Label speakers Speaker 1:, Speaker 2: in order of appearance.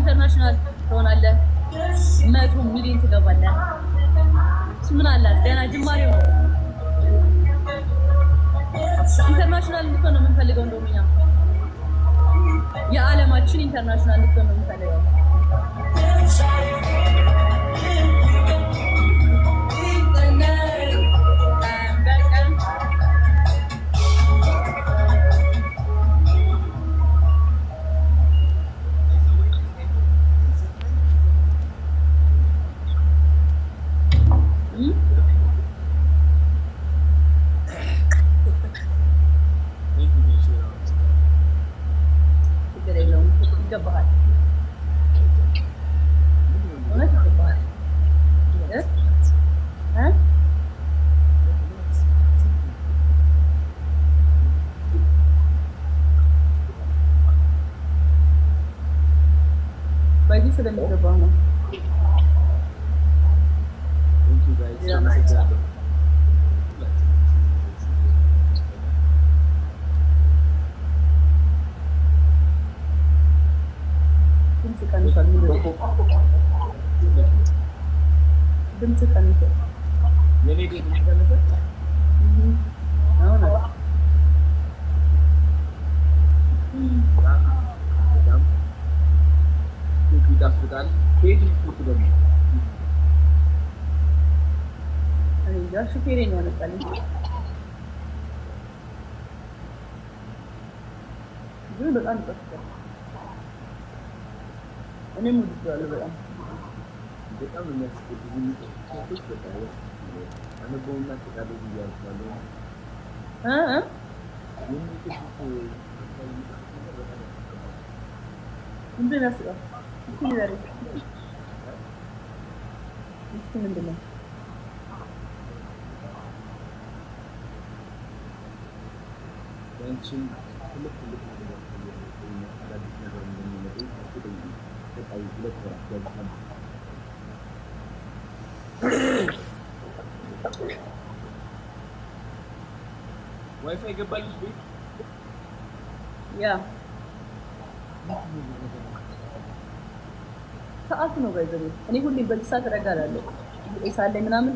Speaker 1: ኢንተርናሽናል ትሆናለህ። 100 ሚሊዮን ትገባለህ። ምን አላት ገና ጅማሬው ነው። ኢንተርናሽናል እንድትሆን ነው የምንፈልገው። እንደውም እኛ የዓለማችን ኢንተርናሽናል እንድትሆን ነው የምንፈልገው። ይገባሃል። እውነት ይገባሃል። በዚህ ስለሚገባህ ነው። ድምፅ ቀንሶ
Speaker 2: ይጣፍጣል።
Speaker 1: ሹፌሬ ነው ያመጣልኝ። ግን በጣም ይጣፍጣል። እኔም ወድጄዋለሁ በጣም
Speaker 2: በጣም የሚያስፈልግ ሴቶች በቃ አንቦና ተቃደ ይያልፋሉ
Speaker 1: ምንድን ያስቃል? እስኪ ንገረኝ። እስኪ ምንድን ነው?
Speaker 2: ያንቺን ትልቅ ነገር አዳዲስ ነገር እንደሚመጡ እርግጠኛ ነኝ። ቀጣይ 2 ወራት ያልፋል። ዋይፋይ ገባልሽ ቤት?
Speaker 1: ያ ሰዓት ነው ባይዘው። እኔ ሁሌ በዚህ ሰዓት እረጋለሁ። ኢሳል ላይ ምናምን